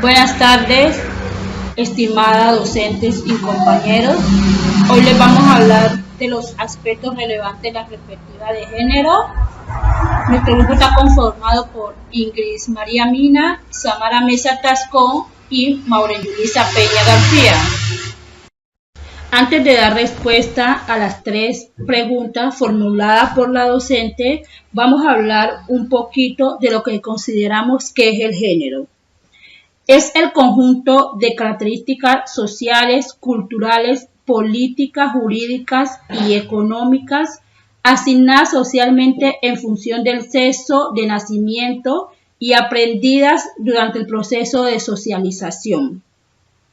Buenas tardes, estimadas docentes y compañeros. Hoy les vamos a hablar de los aspectos relevantes de la perspectiva de género. Nuestro grupo está conformado por Ingrid María Mina, Samara Mesa Tascón y Maureen Yulisa Peña García. Antes de dar respuesta a las tres preguntas formuladas por la docente, vamos a hablar un poquito de lo que consideramos que es el género. Es el conjunto de características sociales, culturales, políticas, jurídicas y económicas asignadas socialmente en función del sexo de nacimiento y aprendidas durante el proceso de socialización.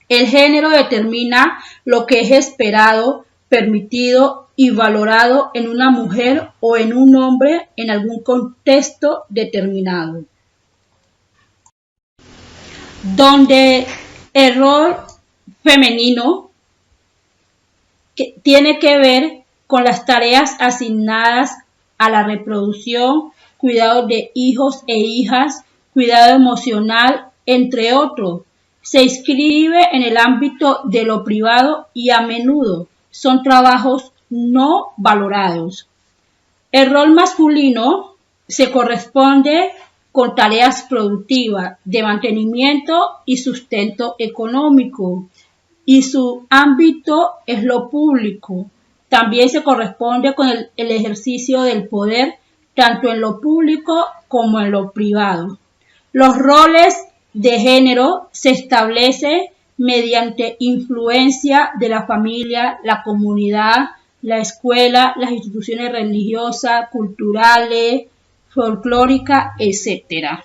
El género determina lo que es esperado, permitido y valorado en una mujer o en un hombre en algún contexto determinado. Donde el rol femenino tiene que ver con las tareas asignadas a la reproducción, cuidado de hijos e hijas, cuidado emocional, entre otros. Se inscribe en el ámbito de lo privado y a menudo son trabajos no valorados. El rol masculino se corresponde con tareas productivas de mantenimiento y sustento económico, y su ámbito es lo público. También se corresponde con el ejercicio del poder, tanto en lo público como en lo privado. Los roles de género se establecen mediante influencia de la familia, la comunidad, la escuela, las instituciones religiosas, culturales, folclórica, etc.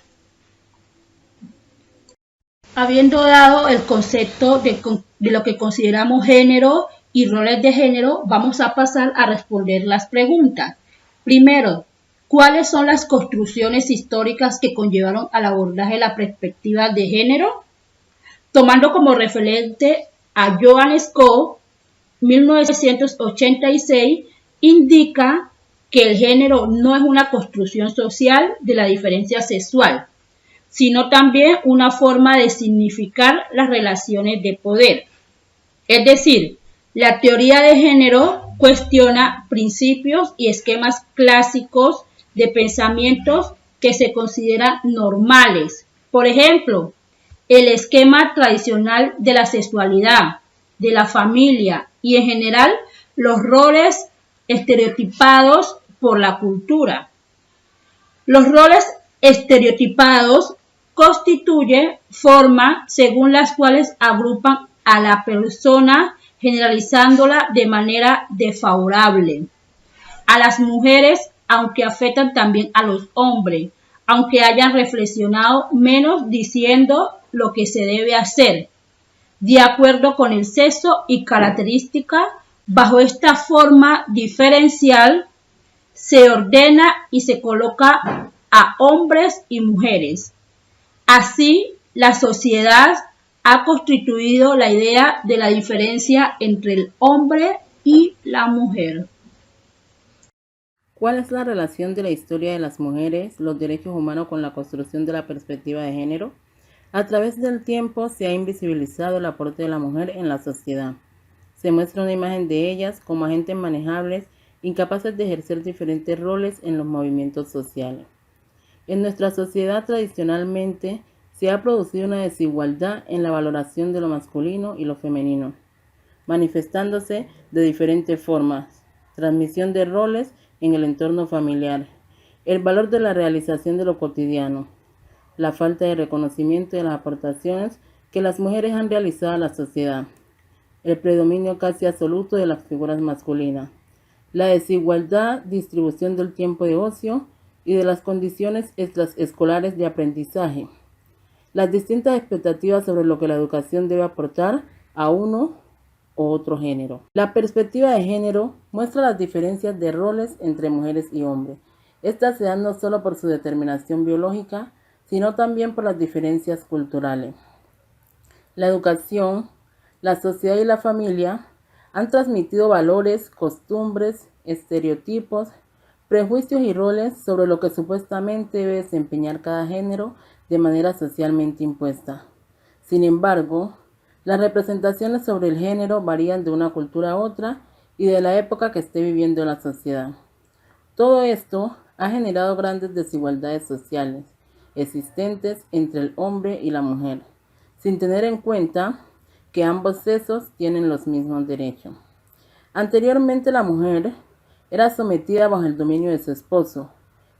Habiendo dado el concepto de lo que consideramos género y roles de género, vamos a pasar a responder las preguntas. Primero, ¿cuáles son las construcciones históricas que conllevaron al abordaje de la perspectiva de género? Tomando como referente a Joan Scott, 1986, indica que el género no es una construcción social de la diferencia sexual, sino también una forma de significar las relaciones de poder. Es decir, la teoría de género cuestiona principios y esquemas clásicos de pensamientos que se consideran normales. Por ejemplo, el esquema tradicional de la sexualidad, de la familia y en general los roles estereotipados por la cultura. Los roles estereotipados constituyen formas según las cuales agrupan a la persona generalizándola de manera desfavorable. A las mujeres, aunque afectan también a los hombres, aunque hayan reflexionado menos diciendo lo que se debe hacer, de acuerdo con el sexo y características. Bajo esta forma diferencial se ordena y se coloca a hombres y mujeres. Así, la sociedad ha constituido la idea de la diferencia entre el hombre y la mujer. ¿Cuál es la relación de la historia de las mujeres, los derechos humanos con la construcción de la perspectiva de género? A través del tiempo se ha invisibilizado el aporte de la mujer en la sociedad. Se muestra una imagen de ellas como agentes manejables, incapaces de ejercer diferentes roles en los movimientos sociales. En nuestra sociedad tradicionalmente se ha producido una desigualdad en la valoración de lo masculino y lo femenino, manifestándose de diferentes formas: transmisión de roles en el entorno familiar, el valor de la realización de lo cotidiano, la falta de reconocimiento de las aportaciones que las mujeres han realizado a la sociedad, el predominio casi absoluto de las figuras masculinas, la desigualdad distribución del tiempo de ocio y de las condiciones extraescolares de aprendizaje, las distintas expectativas sobre lo que la educación debe aportar a uno u otro género. La perspectiva de género muestra las diferencias de roles entre mujeres y hombres. Estas se dan no solo por su determinación biológica, sino también por las diferencias culturales. La educación, la sociedad y la familia han transmitido valores, costumbres, estereotipos, prejuicios y roles sobre lo que supuestamente debe desempeñar cada género de manera socialmente impuesta. Sin embargo, las representaciones sobre el género varían de una cultura a otra y de la época que esté viviendo la sociedad. Todo esto ha generado grandes desigualdades sociales existentes entre el hombre y la mujer, sin tener en cuenta que ambos sexos tienen los mismos derechos. Anteriormente la mujer era sometida bajo el dominio de su esposo,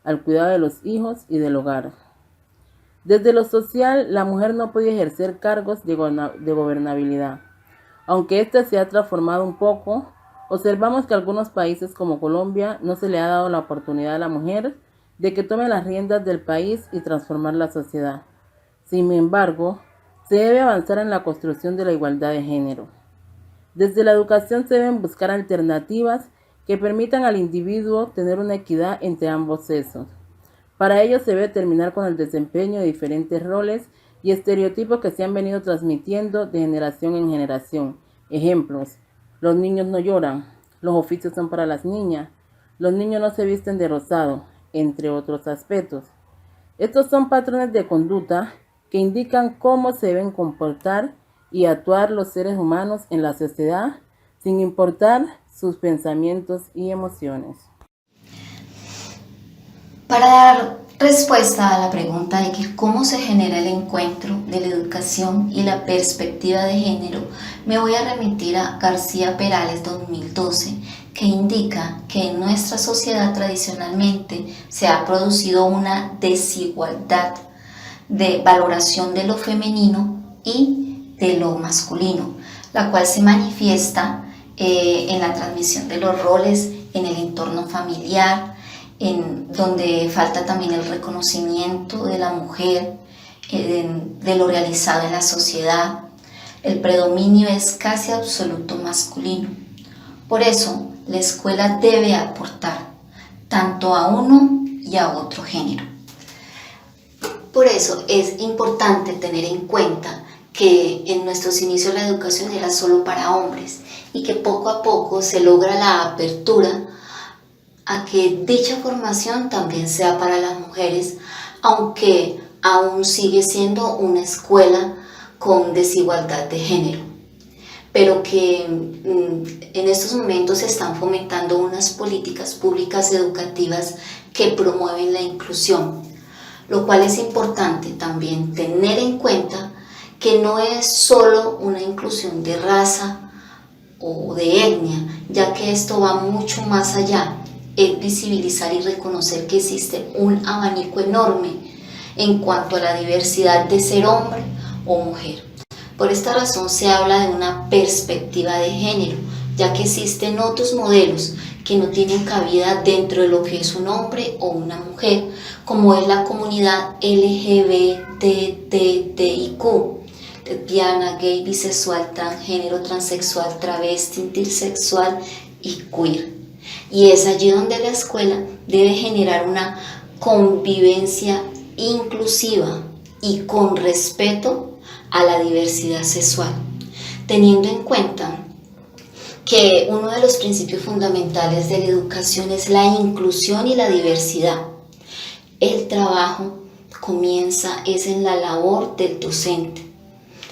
al cuidado de los hijos y del hogar. Desde lo social, la mujer no podía ejercer cargos de gobernabilidad. Aunque ésta se ha transformado un poco, observamos que en algunos países como Colombia no se le ha dado la oportunidad a la mujer de que tome las riendas del país y transformar la sociedad. Sin embargo, se debe avanzar en la construcción de la igualdad de género. Desde la educación se deben buscar alternativas que permitan al individuo tener una equidad entre ambos sexos. Para ello se debe terminar con el desempeño de diferentes roles y estereotipos que se han venido transmitiendo de generación en generación. Ejemplos: los niños no lloran, los oficios son para las niñas, los niños no se visten de rosado, entre otros aspectos. Estos son patrones de conducta que indican cómo se deben comportar y actuar los seres humanos en la sociedad, sin importar sus pensamientos y emociones. Para dar respuesta a la pregunta de que cómo se genera el encuentro de la educación y la perspectiva de género, me voy a remitir a García Perales 2012, que indica que en nuestra sociedad tradicionalmente se ha producido una desigualdad de valoración de lo femenino y de lo masculino, la cual se manifiesta en la transmisión de los roles en el entorno familiar, en donde falta también el reconocimiento de la mujer, de lo realizado en la sociedad. El predominio es casi absoluto masculino. Por eso, la escuela debe aportar tanto a uno y a otro género. Por eso es importante tener en cuenta que en nuestros inicios la educación era solo para hombres y que poco a poco se logra la apertura a que dicha formación también sea para las mujeres, aunque aún sigue siendo una escuela con desigualdad de género, pero que en estos momentos se están fomentando unas políticas públicas educativas que promueven la inclusión, lo cual es importante también tener en cuenta que no es solo una inclusión de raza o de etnia, ya que esto va mucho más allá. Es visibilizar y reconocer que existe un abanico enorme en cuanto a la diversidad de ser hombre o mujer. Por esta razón se habla de una perspectiva de género, ya que existen otros modelos que no tienen cabida dentro de lo que es un hombre o una mujer, como es la comunidad LGBTTIQ, lesbiana, gay, bisexual, transgénero, transexual, travesti, intersexual y queer. Y es allí donde la escuela debe generar una convivencia inclusiva y con respeto a la diversidad sexual, teniendo en cuenta que uno de los principios fundamentales de la educación es la inclusión y la diversidad. El trabajo comienza en la labor del docente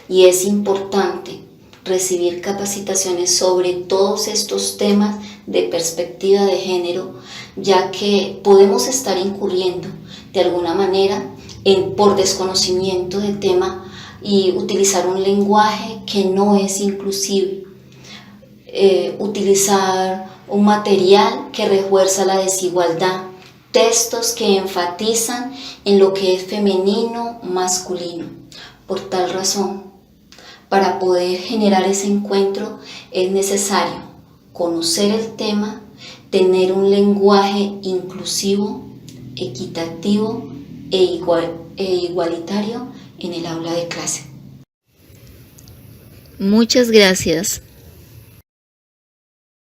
y es importante recibir capacitaciones sobre todos estos temas de perspectiva de género, ya que podemos estar incurriendo de alguna manera por desconocimiento del tema y utilizar un lenguaje que no es inclusivo, utilizar un material que refuerza la desigualdad, textos que enfatizan en lo que es femenino, masculino. Por tal razón, para poder generar ese encuentro es necesario conocer el tema, tener un lenguaje inclusivo, equitativo e igualitario en el aula de clase. Muchas gracias.